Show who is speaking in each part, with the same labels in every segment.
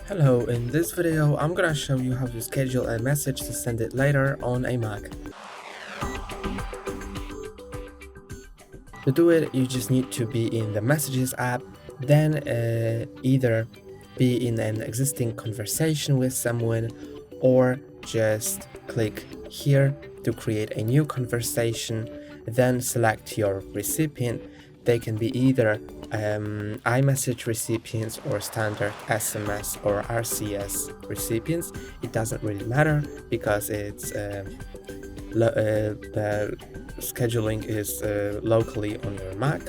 Speaker 1: Hello, in this video I'm gonna show you how to schedule a message to send it later on a Mac. To do it, you just need to be in the Messages app, then either be in an existing conversation with someone or just click here to create a new conversation, then select your recipient. They can be either iMessage recipients or standard SMS or RCS recipients. It doesn't really matter because it's the scheduling is locally on your Mac.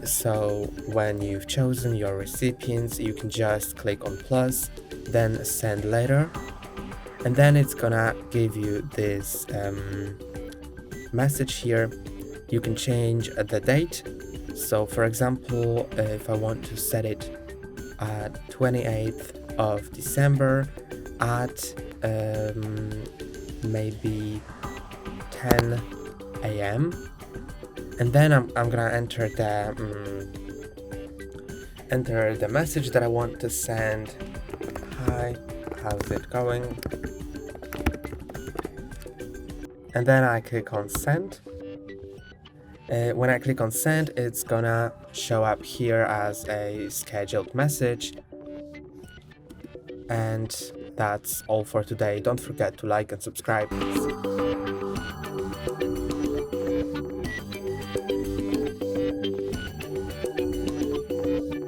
Speaker 1: So when you've chosen your recipients, you can just click on plus, then send later, and then it's gonna give you this message here. You can change the date. So for example, if I want to set it at 28th of December at maybe 10 a.m. and then I'm gonna enter the message that I want to send. Hi, how's it going? And then I click on send. When I click on send, it's gonna show up here as a scheduled message. And that's all for today. Don't forget to like and subscribe.